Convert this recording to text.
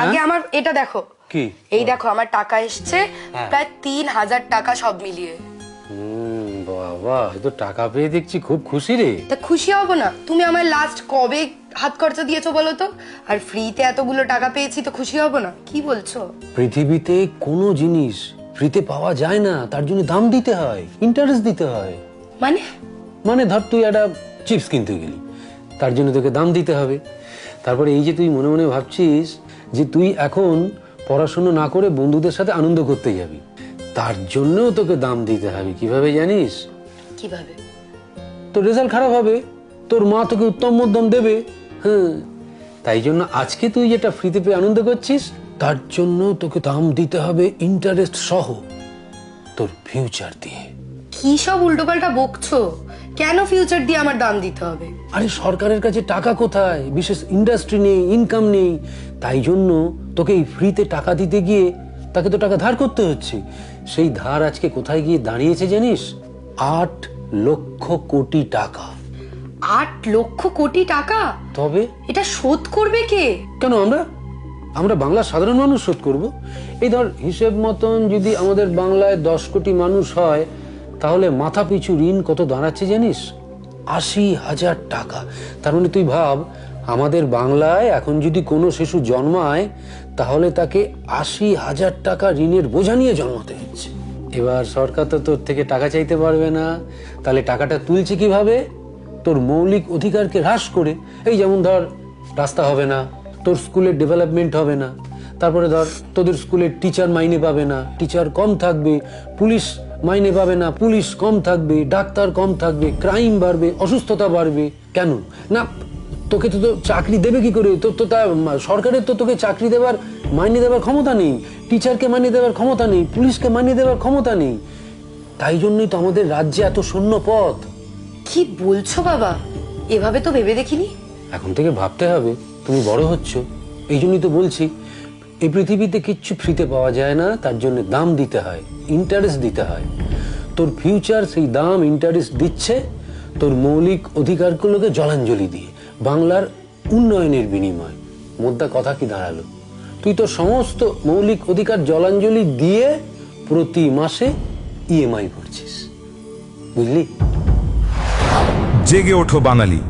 আগে আমার এটা দেখো। কি? এই দেখো আমার টাকা এসছে প্রায় 3000 টাকা সব মিলিয়ে। বাবা, এ তো টাকা পেয়ে দেখছি খুব খুশি রে। তা খুশি হব না? তুমি আমার লাস্ট কবে হাত খরচা দিয়েছো বলো তো? আর ফ্রিতে এতগুলো টাকা পেয়েছি তো খুশি হব না? কি বলছো? পৃথিবীতে কোনো জিনিস ফ্রিতে পাওয়া যায় না, তার জন্য দাম দিতে হয়, ইন্টারেস্ট দিতে হয়। মানে? মানে ধর তুই একটা চিপস কিনতে গেলি, তার জন্য তোকে দাম দিতে হবে। তারপরে এই যে তুই মনে মনে ভাবছিস যে তুই এখন পড়াশোনা না করে বন্ধুদের সাথে আনন্দ করতে যাবি, তার জন্যও তোকে দাম দিতে হবে। কিভাবে জানিস? কিভাবে? তোর রেজাল্ট খারাপ হবে, তোর মা তোকে উত্তম মধ্যম দেবে। হ্যাঁ, তাই জন্য আজকে তুই যেটা ফ্রিতে পেয়ে আনন্দ করছিস, তার জন্য তোকে দাম দিতে হবে ইন্টারেস্ট সহ, তোর ফিউচার দিয়ে। কি সব উল্টোপাল্টা বকছো? কেন ফিউচার দিয়ে আমার দাম দিতে হবে? আরে সরকারের কাছে টাকা কোথায়, বিশেষ ইন্ডাস্ট্রি নেই, ইনকাম নেই, তাই জন্য তোকে এই ফ্রিতে টাকা দিতে গিয়ে তাকে তো টাকা ধার করতে হচ্ছে। সেই ধার আজকে কোথায় গিয়ে দাঁড়িয়েছে জানিস? 8 লক্ষ কোটি টাকা। 8 লক্ষ কোটি টাকা? তবে এটা শোধ করবে কে? কেন আমরা বাংলার সাধারণ মানুষ শোধ করব? এই ধর হিসেব মতন যদি আমাদের বাংলায় 10 কোটি মানুষ হয়, তাহলে মাথা পিছু ঋণ কত দাঁড়াচ্ছে জানিস? 80,000 টাকা। তার মানে তুই ভাব, আমাদের বাংলায় এখন যদি কোনো শিশু জন্মায়, তাহলে তাকে 80,000 টাকা ঋণের বোঝা নিয়ে জন্মাতে হচ্ছে। এবার সরকার তো তোর থেকে টাকা চাইতে পারবে না, তাহলে টাকাটা তুলছে কিভাবে? তোর মৌলিক অধিকারকে হ্রাস করে। এই যেমন ধর, রাস্তা হবে না, তোর স্কুলের ডেভেলপমেন্ট হবে না, তারপরে ধর তোদের স্কুলের টিচার মাইনে পাবে না, টিচার কম থাকবে, পুলিশ মাইনে পাবে না, পুলিশ কম থাকবে, ডাক্তার কম থাকবে, ক্রাইম বাড়বে, অসুস্থতা বাড়বে। কেন না? তোকে তো চাকরি দেবে কি করে? তো তা সরকারের তো তোকে চাকরি দেওয়ার, মাইনে দেওয়ার ক্ষমতা নেই, টিচারকে মাইনে দেওয়ার ক্ষমতা নেই, পুলিশকে মাইনে দেওয়ার ক্ষমতা নেই। তাই জন্যই তো আমাদের রাজ্যে এত শূন্য পথ। কি বলছো বাবা? এভাবে তো ভেবে দেখিনি। এখন থেকে ভাবতে হবে, তুমি বড় হচ্ছ, এই জন্যই তো বলছি, এই পৃথিবীতে কিচ্ছু ফ্রিতে পাওয়া যায় না, তার জন্য দাম দিতে হয়, ইন্টারেস্ট দিতে হয়। তোর ফিউচার সেই দাম ইন্টারেস্ট দিচ্ছে তোর মৌলিক অধিকারগুলোকে জলাঞ্জলি দিয়ে, বাংলার উন্নয়নের বিনিময়। মোদ্দা কথা কি দাঁড়ালো? তুই তোর সমস্ত মৌলিক অধিকার জলাঞ্জলি দিয়ে প্রতি মাসে ইএমআই করছিস, বুঝলি? জেগে ওঠো বাঙালি।